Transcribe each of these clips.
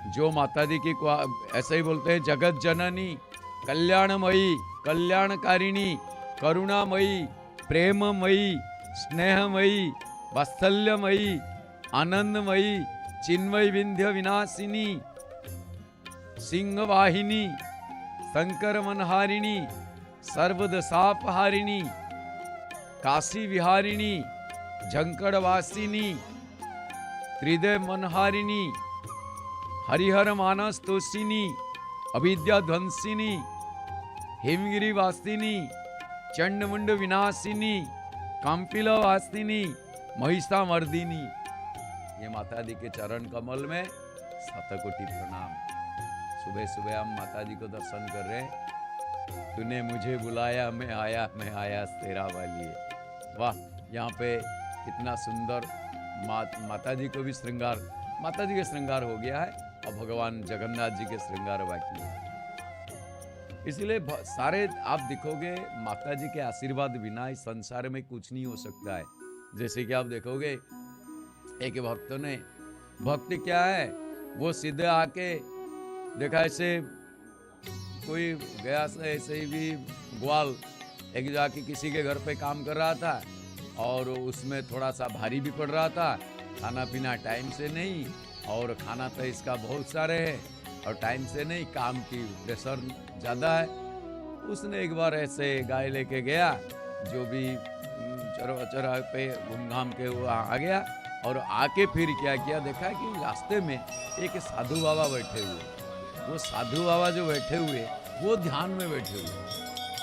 जो माता जी की ऐसे ही बोलते हैं, जगत जननी, कल्याणमयी, कल्याणकारिणी, करुणामयी, प्रेममयी, स्नेहमयी, वात्सल्यमयी, आनंदमयी, चिन्मय विंध्य विनाशिनी, सिंहवाहिनी, शंकर मनहारिणी, सर्वदशापहारिणी, काशी विहारिणी, झंकड़वासिनी, त्रिदय मनहारिणी, हरिहर मानस तोषिनी, अविद्या ध्वंसिनी, हिमगिरी वासिनी, चंडमुंड विनाशिनी, कांपिला वासिनी, महिषा मर्दिनी। ये माता जी के चरण कमल में शतकोटि प्रणाम। सुबह सुबह हम माता जी को दर्शन कर रहे हैं। तूने मुझे बुलाया, मैं आया तेरा वाली है। वाह, यहाँ पे कितना सुंदर माता जी को भी श्रृंगार, माता जी के श्रृंगार हो गया है, और भगवान जगन्नाथ जी के श्रृंगार बाकी है। इसलिए सारे आप देखोगे माता जी के आशीर्वाद बिना इस संसार में कुछ नहीं हो सकता है। जैसे कि आप देखोगे एक भक्त ने, भक्ति क्या है, वो सीधे आके देखा, ऐसे कोई गया ऐसे ही भी ग्वाल एक जाके किसी के घर पे काम कर रहा था, और उसमें थोड़ा सा भारी भी पड़ रहा था, खाना पीना टाइम से नहीं, और खाना तो इसका बहुत सारे है और टाइम से नहीं, काम की प्रेशर ज़्यादा है। उसने एक बार ऐसे गाय लेके गया, जो भी चौराहे पे घूम घाम के वो आ गया, और आके फिर क्या किया, देखा कि रास्ते में एक साधु बाबा बैठे हुए। वो साधु बाबा जो बैठे हुए वो ध्यान में बैठे हुए,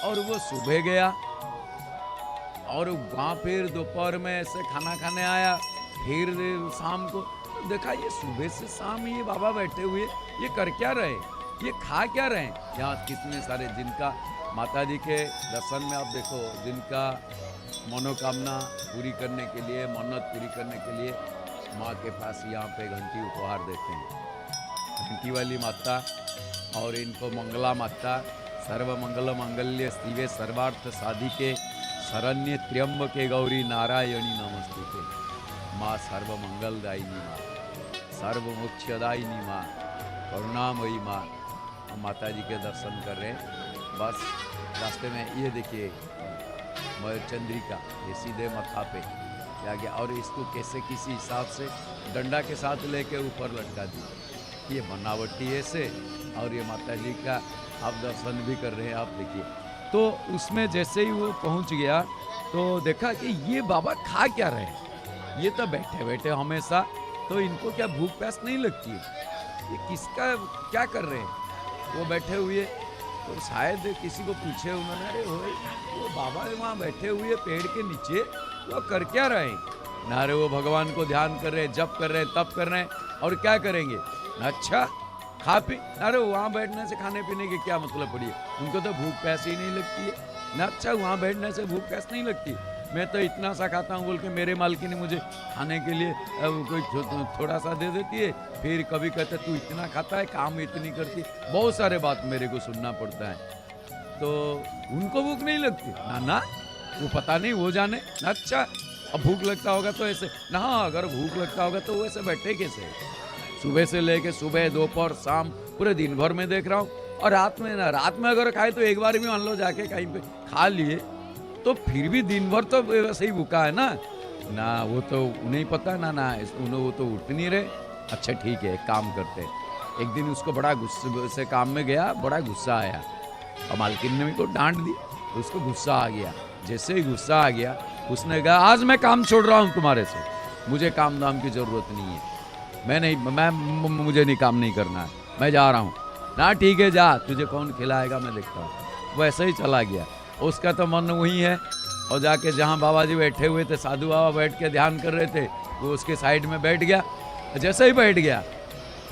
और वो सुबह गया और वहाँ फिर दोपहर में ऐसे खाना खाने आया, फिर शाम को देखा ये सुबह से शाम ये बाबा बैठे हुए, ये कर क्या रहे, ये खा क्या रहे। यहाँ कितने सारे जिनका माता जी के दर्शन में आप देखो, जिनका मनोकामना पूरी करने के लिए, मन्नत पूरी करने के लिए माँ के पास यहाँ पे घंटी उपहार देते हैं। घंटी वाली माता, और इनको मंगला माता, सर्व मंगल मंगल्य शिवे सर्वार्थ साधिके, शरण्य त्र्यंबके गौरी नारायणी नमस्तुते। माँ सर्व मंगलदायिनी माँ, सर्व मोक्षदायिनी माँ, करुणामयी माँ। हम माता जी के दर्शन कर रहे हैं। बस रास्ते में ये देखिए मयूर चंद्रिका, ये सीधे मत्था पे क्या गया, और इसको कैसे किसी हिसाब से डंडा के साथ लेके ऊपर लटका दी। ये बनावटी ऐसे, और ये माता जी का आप दर्शन भी कर रहे हैं। आप देखिए, तो उसमें जैसे ही वो पहुंच गया तो देखा कि ये बाबा खा क्या रहे हैं, ये तो बैठे बैठे हमेशा, तो इनको क्या भूख प्यास नहीं लगती है, ये किसका क्या कर रहे हैं। वो बैठे हुए, तो शायद किसी को पूछे उन्होंने, अरे वो बाबा वहाँ बैठे हुए पेड़ के नीचे, वो कर क्या रहे हैं। ना रे, वो भगवान को ध्यान कर रहे हैं, जप कर रहे हैं, तप कर रहे हैं, और क्या करेंगे। अच्छा खा पी, अरे वहाँ बैठने से खाने पीने की क्या मतलब पड़ी है, उनको तो भूख प्यास ही नहीं लगती है ना। अच्छा, वहाँ बैठने से भूख प्यास नहीं लगती, मैं तो इतना सा खाता हूँ बोल के मेरे मालकिन मुझे खाने के लिए कोई थोड़ा सा दे देती है, फिर कभी कहते तू इतना खाता है, काम इतनी करती, बहुत सारे बात मेरे को सुनना पड़ता है। तो उनको भूख नहीं लगती ना, वो पता नहीं, वो जाने। अच्छा, अब भूख लगता होगा तो ऐसे ना, अगर भूख लगता होगा तो वैसे बैठे कैसे। सुबह से लेके सुबह, दोपहर, शाम, पूरे दिन भर में देख रहा हूँ। और रात में ना, रात में अगर खाए तो एक बार भी मान लो जाके कहीं पे खा लिए, तो फिर भी दिन भर तो वैसे ही भूखा है ना। वो तो उन्हें पता ना वो तो उठ नहीं रहे। अच्छा ठीक है, एक काम करते हैं। एक दिन उसको बड़ा गुस्से से काम में गया, बड़ा गुस्सा आया, और मालकिन ने को डांट दी, तो उसको गुस्सा आ गया। जैसे ही गुस्सा आ गया, उसने कहा आज मैं काम छोड़ रहा हूँ तुम्हारे से, मुझे काम दाम की जरूरत नहीं है, मुझे नहीं काम नहीं करना है, मैं जा रहा हूँ ना। ठीक है जा, तुझे कौन खिलाएगा मैं देखता हूँ। वो ऐसे ही चला गया। उसका तो मन वही है, और जाके जहाँ बाबा जी बैठे हुए थे, साधु बाबा बैठ के ध्यान कर रहे थे, वो उसके साइड में बैठ गया। जैसे ही बैठ गया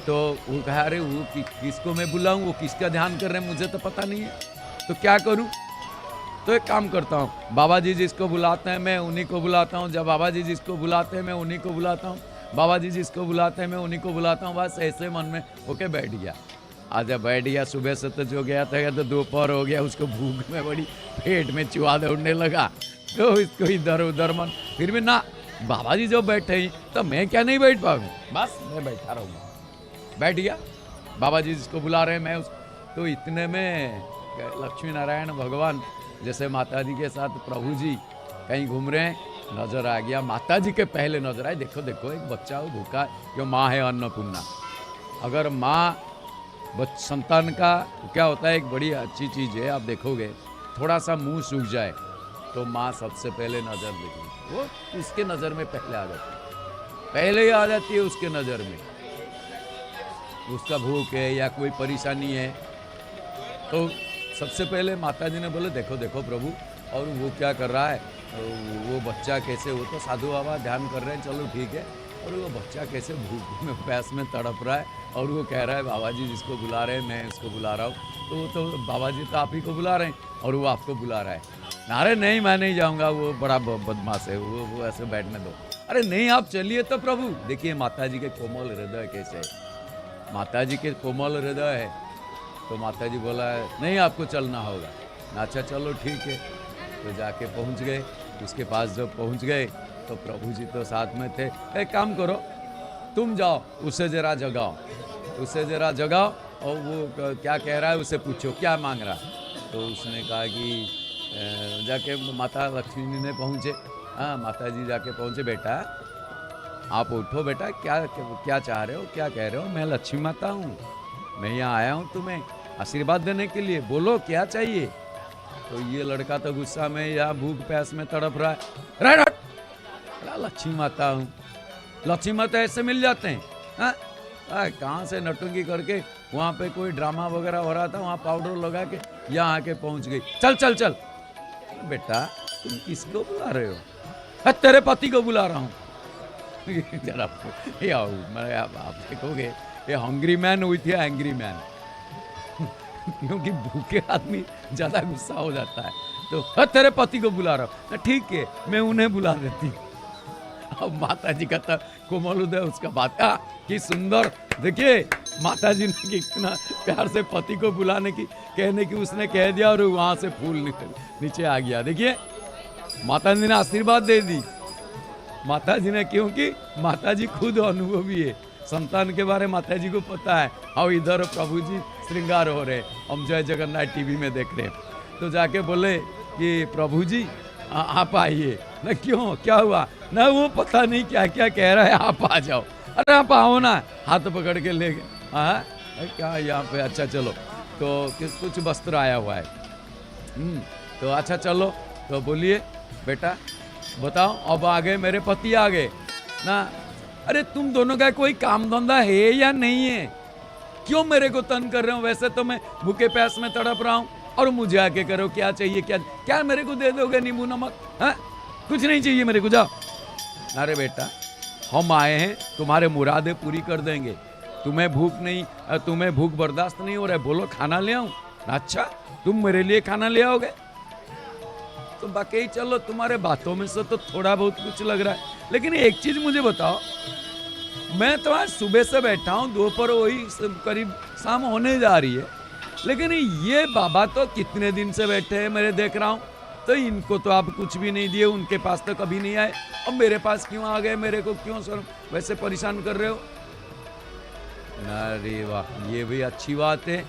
तो वो कहा अरे वो किसको मैं बुलाऊं, वो किसका ध्यान कर रहे हैं मुझे तो पता नहीं है, तो क्या करूं। तो एक काम करता हूँ, बाबा जी जिसको बुलाते हैं मैं उन्हीं को बुलाता हूँ, जब बाबा जी जिसको बुलाते हैं मैं उन्हीं को बुलाता हूँ, बाबा जी जिसको बुलाते हैं मैं उन्हीं को बुलाता हूँ। बस ऐसे मन में होके बैठ गया। आज जब बैठ गया, सुबह से तो जो गया था तो दोपहर हो गया, उसको भूख में बड़ी, पेट में चूहा दौड़ने लगा, तो इसको इधर उधर मन, फिर भी ना बाबा जी जो बैठे ही तो मैं क्या नहीं बैठ पाऊंगा, बस मैं बैठा रहूँगा। बैठ गया, बाबा जी जिसको बुला रहे हैं मैं उस तो इतने में लक्ष्मी नारायण भगवान जैसे माता जी के साथ प्रभु जी कहीं घूम रहे हैं, नजर आ गया, माता जी के पहले नजर आए, देखो देखो एक बच्चा वो भूखा, जो माँ है अन्नपूर्णा। अगर माँ संतान का क्या होता है, एक बड़ी अच्छी चीज़ है, आप देखोगे थोड़ा सा मुंह सूख जाए तो माँ सबसे पहले नज़र देगी, वो उसके नज़र में पहले आ जाती है, पहले ही आ जाती है उसके नज़र में। उसका भूख है या कोई परेशानी है तो सबसे पहले माता जी ने बोले देखो देखो प्रभु, और वो क्या कर रहा है, वो बच्चा कैसे, वो तो साधु बाबा ध्यान कर रहे हैं, चलो ठीक है, और वो बच्चा कैसे भूख में प्यास में तड़प रहा है, और वो कह रहा है बाबा जी जिसको बुला रहे हैं मैं उसको बुला रहा हूँ, तो वो तो बाबा जी तो आप ही को बुला रहे हैं और वो आपको बुला रहा है। अरे नहीं मैं नहीं जाऊँगा, वो बड़ा बदमाश है, वो ऐसे बैठने दो। अरे नहीं आप चलिए तो प्रभु। देखिए माता जी के कोमल हृदय कैसे है, माता जी के कोमल हृदय है, तो माता जी बोला नहीं आपको चलना होगा। अच्छा चलो ठीक है, तो जाके पहुंच गए, उसके पास जब पहुंच गए तो प्रभु जी तो साथ में थे, एक काम करो तुम जाओ उसे जरा जगाओ, उसे जरा जगाओ और वो क्या कह रहा है उसे पूछो क्या मांग रहा है। तो उसने कहा कि जाके माता लक्ष्मी ने पहुँचे, हाँ माता जी जाके पहुँचे, बेटा आप उठो बेटा, क्या क्या चाह रहे हो, क्या कह रहे हो, मैं लक्ष्मी माता हूँ, मैं यहाँ आया हूँ तुम्हें आशीर्वाद देने के लिए, बोलो क्या चाहिए। तो ये लड़का तो गुस्सा में या भूख प्यास में तड़प रहा है, लक्ष्मी माता हूँ, लक्ष्मी माता ऐसे मिल जाते हैं, हाँ कहाँ से नटुंगी करके वहाँ पे कोई ड्रामा वगैरह हो रहा था, वहाँ पाउडर लगा के यहाँ आके पहुँच गई, चल चल चल। बेटा तुम किसको बुला रहे हो, तेरे पति को बुला रहा हूँ। जरा ये आओ, मैं आप देखोगे ये हंग्री मैन हुई थी एंग्री मैन, क्योंकि भूखे आदमी ज्यादा गुस्सा हो जाता है। तो तेरे पति को बुला रहा हूँ, ठीक है मैं उन्हें बुला देती हूँ। अब माता जी का तो कोमल हृदय उसका बात कि सुंदर, देखिए माता जी ने कितना प्यार से पति को बुलाने की कहने की उसने कह दिया और वहां से फूल नीचे आ गया। देखिए माता जी ने आशीर्वाद दे दी, माता जी ने, क्योंकि माता जी खुद अनुभवी है, संतान के बारे में माता जी को पता है। और इधर प्रभु जी श्रृंगार हो रहे, हम जय जगन्नाथ टीवी में देख रहे हैं। तो जाके बोले कि प्रभु जी आप आइए ना, क्यों क्या हुआ ना, वो पता नहीं क्या क्या कह रहा है, आप आ जाओ। अरे आप आओ ना, हाथ पकड़ के ले गए, हाँ क्या यहाँ पे, अच्छा चलो, तो कुछ वस्त्र आया हुआ है, तो अच्छा चलो, तो बोलिए बेटा बताओ, अब आ गए मेरे पति आ गए ना, अरे तुम दोनों का कोई काम धंधा है या नहीं है, क्यों मेरे को तंग कर रहे हो, वैसे तो मैं भूखे प्यास में तड़प रहा हूँ और मुझे आके करो क्या चाहिए, क्या क्या मेरे को दे दोगे नींबू नमक, हाँ कुछ नहीं चाहिए मेरे को, जाओ। अरे बेटा हम आए हैं तुम्हारे मुरादे पूरी कर देंगे, तुम्हें भूख बर्दाश्त नहीं हो रहा है, बोलो खाना ले आऊं। अच्छा तुम मेरे लिए खाना ले आओगे, तो बाकी चलो तुम्हारे बातों में से तो थोड़ा बहुत कुछ लग रहा है, लेकिन एक चीज मुझे बताओ, मैं तो आज सुबह से बैठा हूँ, दोपहर वही करीब शाम होने जा रही है, लेकिन ये बाबा तो कितने दिन से बैठे हैं मेरे देख रहा हूँ, तो इनको तो आप कुछ भी नहीं दिए, उनके पास तो कभी नहीं आए, अब मेरे पास क्यों आ गए, मेरे को क्यों सर वैसे परेशान कर रहे हो। अरे वाह ये भी अच्छी बात है,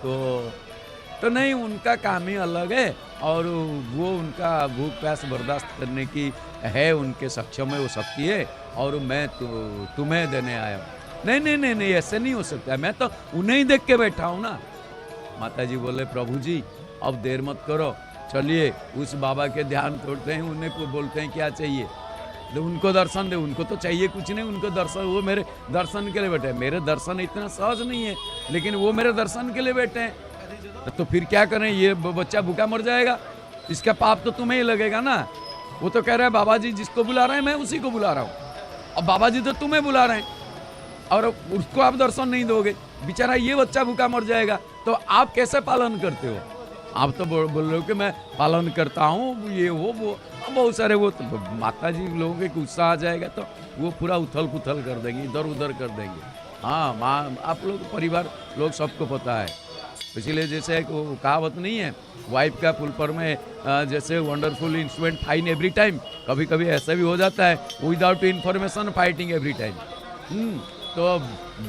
तो नहीं उनका काम ही अलग है और वो उनका भूख प्यास बर्दाश्त करने की है, उनके सक्षम है वो शक्ति है, और मैं तुम्हें देने आया हूँ। नहीं नहीं नहीं नहीं ऐसे नहीं हो सकता, मैं तो उन्हें ही देख के बैठा हूँ ना। माता जी बोले प्रभु जी अब देर मत करो, चलिए उस बाबा के ध्यान तोड़ते हैं, उन्हें को बोलते हैं क्या चाहिए, तो उनको दर्शन दे, उनको तो चाहिए कुछ नहीं, उनको दर्शन, वो मेरे दर्शन के लिए बैठे हैं, मेरे दर्शन इतना सहज नहीं है, लेकिन वो मेरे दर्शन के लिए बैठे हैं, तो फिर क्या करें, ये बच्चा भूखा मर जाएगा, इसका पाप तो तुम्हें ही लगेगा ना। वो तो कह रहा है बाबा जी जिसको बुला रहे हैं मैं उसी को बुला रहा हूँ, अब बाबा जी तो तुम्हें बुला रहे हैं और उसको आप दर्शन नहीं दोगे, बेचारा ये बच्चा भूखा मर जाएगा, तो आप कैसे पालन करते हो। आप तो बोल रहे हो कि मैं पालन करता हूँ, ये वो बहुत सारे, वो तो माता जी लोगों के गुस्सा आ जाएगा तो वो पूरा उथल पुथल कर देंगे, इधर उधर कर देंगे। हाँ माँ आप लोग परिवार लोग सबको पता है, इसीलिए जैसे एक कहावत नहीं है, वाइफ का फुल पर में जैसे wonderful instrument fine every time, कभी कभी ऐसा भी हो जाता है, without information fighting every time. तो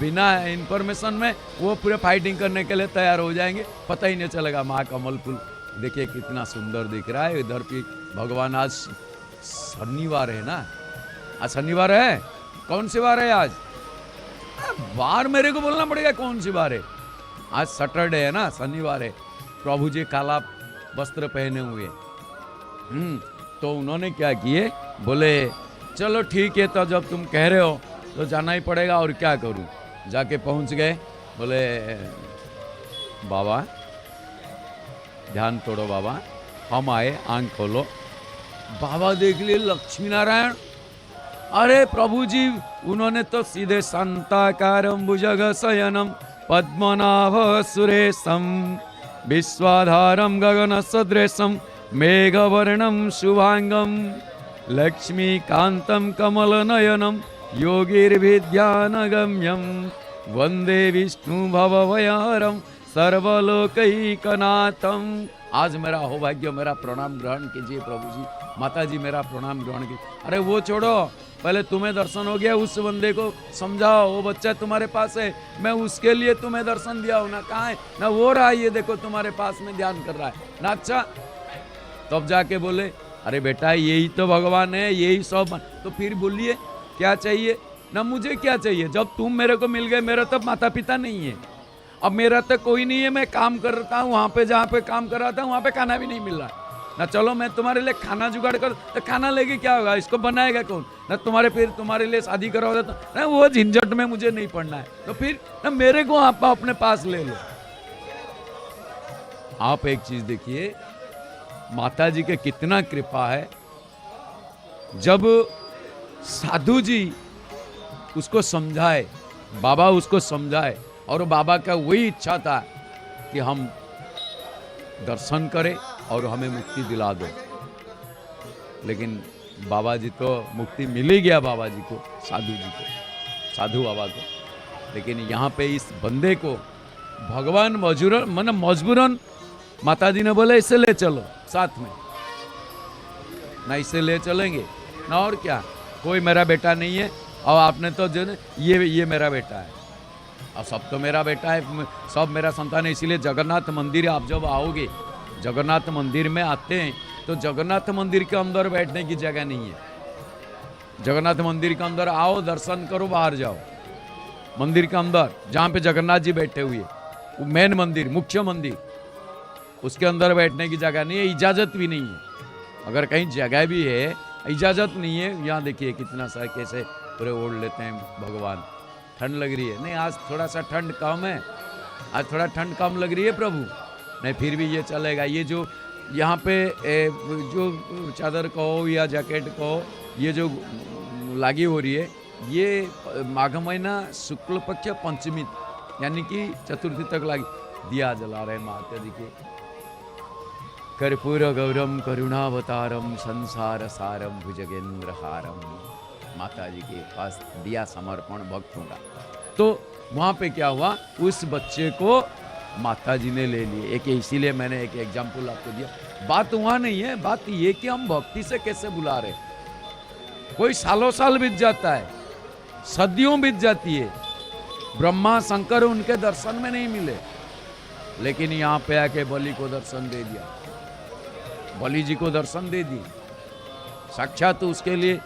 बिना इंफॉर्मेशन में वो पूरे फाइटिंग करने के लिए तैयार हो जाएंगे, पता ही नहीं चलेगा। महाकमल फूल देखिए कितना सुंदर दिख रहा है। इधर भी भगवान, आज शनिवार है ना, आज शनिवार है। कौन सी बार है आज? बार मेरे को बोलना पड़ेगा कौन सी बार है। आज सैटरडे है ना, शनिवार है। प्रभु जी काला वस्त्र पहने हुए। तो उन्होंने क्या किए, बोले चलो ठीक है, तो जब तुम कह रहे हो तो जाना ही पड़ेगा, और क्या करूं। जाके पहुंच गए, बोले बाबा ध्यान तोड़ो बाबा, हम आए, आंख खोलो। बाबा देख लिए लक्ष्मी नारायण। अरे प्रभु जी, उन्होंने तो सीधे शांताकारं भुजग शयनम पद्मनाभ सुरेशम विश्वाधारम गगन सदृशम मेघवर्णम शुभांगम लक्ष्मीकांतं कमलनयनम योगिर्विद्यानगम्यम वंदे विष्णु भवभयहरम सर्वलोकैकनाथम। आज मेरा सौभाग्य, मेरा प्रणाम ग्रहण कीजिए प्रभु जी। माता जी मेरा प्रणाम ग्रहण कीजिए। अरे वो छोड़ो, पहले तुम्हें दर्शन हो गया, उस बंदे को समझाओ, वो बच्चा तुम्हारे पास है, मैं उसके लिए तुम्हें दर्शन दिया हूं ना, कहाँ है ना, वो रहा, ये देखो तुम्हारे पास में ध्यान कर रहा है ना। अच्छा, तब जाके बोले अरे बेटा यही तो भगवान है, यही सब। तो फिर बोलिए क्या चाहिए ना, मुझे क्या चाहिए? जब तुम मेरे को मिल गए, मेरा तो माता पिता नहीं है, अब मेरा तो कोई नहीं है, मैं काम करता हूँ, वहाँ पे जहाँ पे काम कर रहा था वहाँ पे खाना भी नहीं मिल रहा ना। चलो मैं तुम्हारे लिए खाना जुगाड़ कर, तो खाना लेके क्या होगा, इसको बनाएगा कौन ना। तुम्हारे लिए शादी करोगे तो ना, वो झंझट में मुझे नहीं पड़ना है, तो फिर ना मेरे को आप अपने पास ले लो। आप एक चीज देखिए, माता जी के कितना कृपा है। जब साधु जी उसको समझाए, बाबा उसको समझाए, और बाबा का वही इच्छा था कि हम दर्शन करें और हमें मुक्ति दिला दो। लेकिन बाबा जी तो मुक्ति मिल ही गया, बाबा जी को, साधु जी को, साधु बाबा को। लेकिन यहाँ पे इस बंदे को भगवान मजबूरन माता जी ने बोले इसे ले चलो साथ में ना, इसे ले चलेंगे ना, और क्या, कोई मेरा बेटा नहीं है, और आपने तो जो ये मेरा बेटा है, और सब तो मेरा बेटा है, सब मेरा संतान है। इसीलिए जगन्नाथ मंदिर आप जब आओगे, जगन्नाथ मंदिर में आते हैं तो जगन्नाथ मंदिर के अंदर बैठने की जगह नहीं है। जगन्नाथ मंदिर के अंदर आओ, दर्शन करो, बाहर जाओ। मंदिर के अंदर जहाँ पे जगन्नाथ जी बैठे हुए, वो मेन मंदिर, मुख्य मंदिर, उसके अंदर बैठने की जगह नहीं है, इजाजत भी नहीं है। अगर कहीं जगह भी है, इजाजत नहीं है। यहाँ देखिए कितना सा कैसे पूरे ओढ़ लेते हैं भगवान। ठंड लग रही है, नहीं आज थोड़ा सा ठंड कम है, आज थोड़ा ठंड कम लग रही है प्रभु, नहीं फिर भी ये चलेगा। ये जो यहाँ पे जो चादर कहो या जैकेट कहो, ये जो लागी हो रही है, ये माघ महीना शुक्ल पक्ष पंचमी यानी कि चतुर्थी तक लागी। दिया जला रहे माता जी के। कर्पूर गौरम करुणावतारम संसार सारम भुजगेंद्र हारम। माता जी के पास दिया समर्पण भक्तों का। तो वहाँ पे क्या हुआ, उस बच्चे को माता जी ने ले लिए। एक इसीलिए मैंने एक एग्जाम्पल आपको दिया। बात वहाँ नहीं है, बात ये कि हम भक्ति से कैसे बुला रहे। कोई सालों साल बीत जाता है, सदियों बीत जाती है, ब्रह्मा शंकर उनके दर्शन में नहीं मिले, लेकिन यहाँ पे आके बलि को दर्शन दे दिया, बलि जी को दर्शन दे दी। साक्षात तो उसके लिए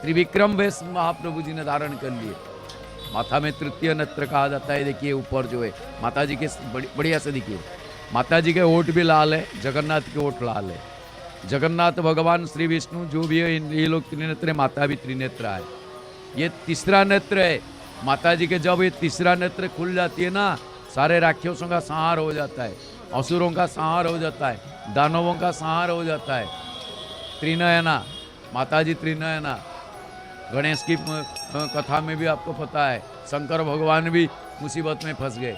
त्रिविक्रम वेश महाप्रभु जी ने धारण कर लिए। माथा में तृतीय नेत्र कहा जाता है। देखिए ऊपर जो है माता जी के बढ़िया से देखिए, माता जी के ओठ भी लाल है, जगन्नाथ के ओठ लाल है। जगन्नाथ भगवान श्री विष्णु जो भी है, ये लोग त्रिनेत्र, माता भी त्रिनेत्र है। ये तीसरा नेत्र है माता जी के। जब ये तीसरा नेत्र खुल जाती है ना, सारे राक्षसों का संहार हो जाता है, असुरों का संहार हो जाता है, दानवों का संहार हो जाता है। त्रिनयना माता जी, त्रिनयना। गणेश की कथा में भी आपको पता है, शंकर भगवान भी मुसीबत में फंस गए।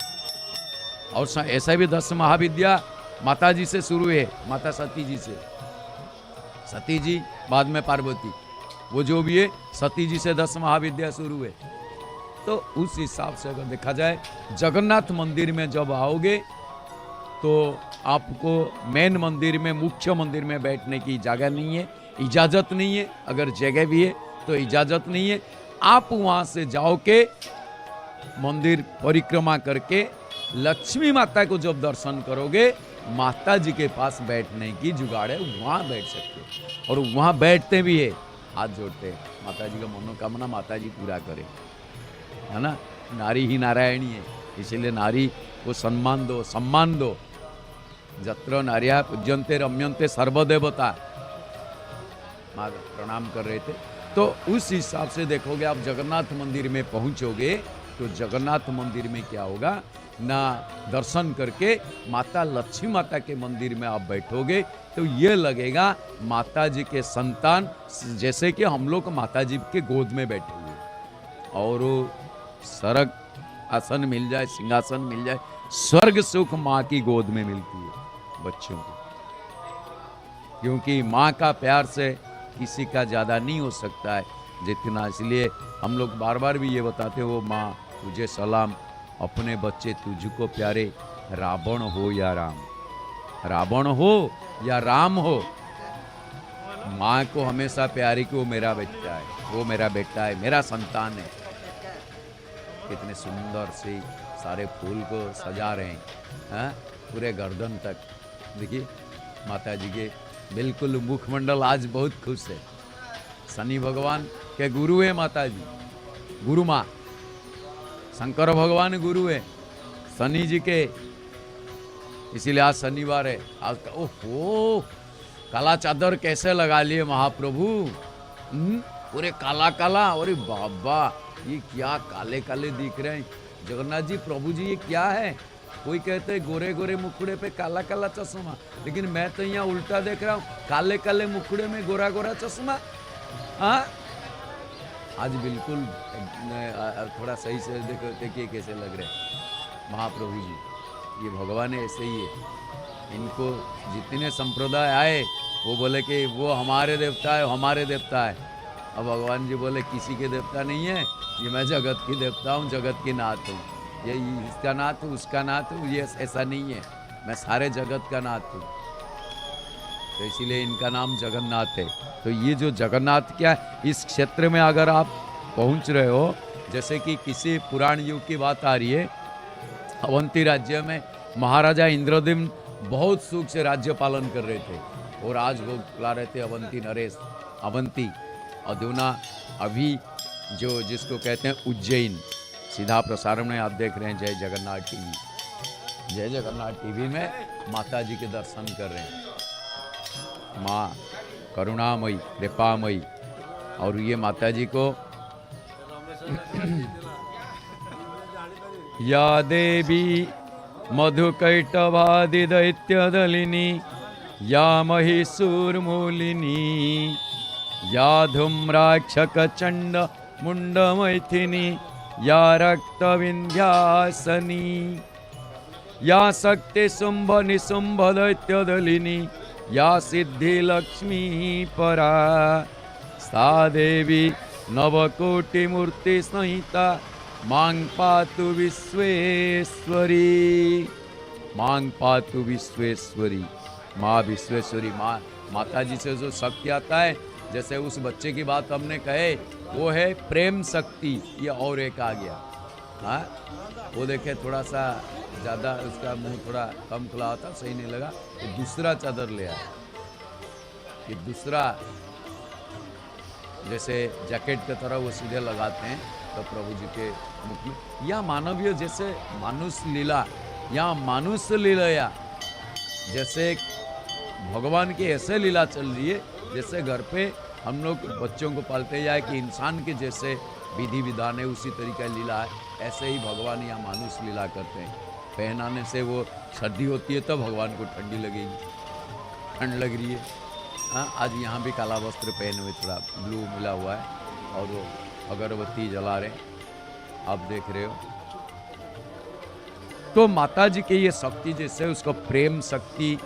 और ऐसा भी 10 महाविद्या माता जी से शुरू है, माता सती जी से। सती जी बाद में पार्वती, वो जो भी है सती जी से 10 महाविद्या शुरू है। तो उस हिसाब से अगर देखा जाए, जगन्नाथ मंदिर में जब आओगे तो आपको मेन मंदिर में, मुख्य मंदिर में बैठने की जगह नहीं है, इजाजत नहीं है। अगर जगह भी है तो इजाजत नहीं है। आप वहां से जाओ के मंदिर परिक्रमा करके लक्ष्मी माता को जब दर्शन करोगे, माता जी के पास बैठने की जुगाड़ है, वहाँ बैठ सकते हो। और वहाँ बैठते भी है, हाथ जोड़ते हैं, माता जी का मनोकामना माता जी पूरा करे, है ना। नारी ही नारायणी है, इसीलिए नारी को सम्मान दो, सम्मान दो। जत्र नार्या पूज्यन्ते रम्यन्ते सर्वदेवता, माँ प्रणाम कर रहे थे। तो उस हिसाब से देखोगे, आप जगन्नाथ मंदिर में पहुंचोगे तो जगन्नाथ मंदिर में क्या होगा ना, दर्शन करके माता लक्ष्मी माता के मंदिर में आप बैठोगे तो ये लगेगा माता जी के संतान, जैसे कि हम लोग माता जी के गोद में बैठे हुए, और स्वर्ग आसन मिल जाए, सिंहासन मिल जाए, स्वर्ग सुख माँ की गोद में मिलती है बच्चों को, क्योंकि माँ का प्यार से किसी का ज़्यादा नहीं हो सकता है जितना। इसलिए हम लोग बार बार भी ये बताते हो, माँ तुझे सलाम, अपने बच्चे तुझको प्यारे, रावण हो या राम, रावण हो या राम हो, माँ को हमेशा प्यारी कि वो मेरा बेटा है, वो मेरा बेटा है, मेरा संतान है। कितने सुंदर से सारे फूल को सजा रहे हैं, पूरे गर्दन तक। देखिए माता जी के बिल्कुल मुखमंडल आज बहुत खुश है। शनि भगवान के गुरु है माता जी, गुरु माँ। शंकर भगवान गुरु है शनि जी के, इसीलिए आज शनिवार है। आज ओहो, काला चादर कैसे लगा लिए महाप्रभु, पूरे काला काला। अरे बाबा, ये क्या काले काले दिख रहे हैं जगन्नाथ जी, प्रभु जी, ये क्या है। कोई कहते हैं गोरे गोरे मुखड़े पे काला काला चश्मा, लेकिन मैं तो यहाँ उल्टा देख रहा हूँ, काले काले मुखड़े में गोरा गोरा चश्मा। हाँ, आज बिल्कुल थोड़ा सही से देखो, देखिए कैसे लग रहे हैं महाप्रभु जी। ये भगवान ऐसे ही है, इनको जितने संप्रदाय आए वो बोले कि वो हमारे देवता है, हमारे देवता है। अब भगवान जी बोले किसी के देवता नहीं है, ये मैं जगत की देवता हूँ, जगत की नाथ हूँ। ये इसका नाथ हूँ, उसका नाथ हूँ, ये ऐसा नहीं है, मैं सारे जगत का नाथ हूँ। तो इसीलिए इनका नाम जगन्नाथ है। तो ये जो जगन्नाथ क्या है, इस क्षेत्र में अगर आप पहुंच रहे हो, जैसे कि किसी पुराण युग की बात आ रही है, अवंती राज्य में महाराजा इंद्रद्युम्न बहुत सुख से राज्य पालन कर रहे थे, और आज वो बुला रहे थे अवंती नरेश, अवंती। अधुना अभी जो जिसको कहते हैं उज्जैन, सीधा प्रसारण में आप देख रहे हैं जय जगन्नाथ टीवी। जय जगन्नाथ टीवी में माता जी के दर्शन कर रहे हैं, माँ करुणामयी, कृपामयी। और ये माता जी को या देवी मधुकैटभादि दैत्यदलिनी, या महिषूर्मूलिनी, या धूम्राक्षक चंड मुंड मैथिनी, या रक्तविंध्यासनी, या शक्ति शुंभ निशुंभ दैत्यदलिनी, या सिद्धि लक्ष्मी परा, सा देवी नवकोटि मूर्ति संहिता, मांग पातु विश्वेश्वरी, मांग पातु विश्वेश्वरी। माँ विश्वेश्वरी, माँ माता जी से जो शक्ति आता है, जैसे उस बच्चे की बात हमने कहे, वो है प्रेम शक्ति। ये और एक आ गया, हाँ, वो देखे थोड़ा सा ज़्यादा उसका मुंह थोड़ा कम खुला होता, सही नहीं लगा, तो दूसरा चादर ले आया। ये दूसरा जैसे जैकेट की तरह वो सीधे लगाते हैं तो प्रभु जी के मुख में। या मानवीय जैसे मानुष लीला, या मानुष लीला, या जैसे भगवान की ऐसे लीला चल रही है जैसे घर पे हम लोग बच्चों को पालते हैं, कि इंसान के जैसे विधि विधान है उसी तरीका लीला है, ऐसे ही भगवान यहाँ मानुष लीला करते हैं। पहनाने से वो सर्दी होती है तो भगवान को ठंडी लगेगी, ठंड लग रही है। हाँ, आज यहाँ भी काला वस्त्र पहने हुए, थोड़ा ब्लू मिला हुआ है, और वो अगरबत्ती जला रहे हैं, आप देख रहे हो। तो माता जी की ये शक्ति जैसे उसको प्रेम शक्ति,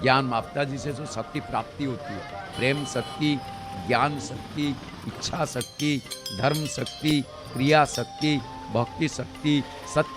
ज्ञान, माता जी से जो शक्ति प्राप्ति होती है, प्रेम शक्ति, ज्ञान शक्ति, इच्छा शक्ति, धर्म शक्ति, क्रिया शक्ति, भक्ति शक्ति, सत्य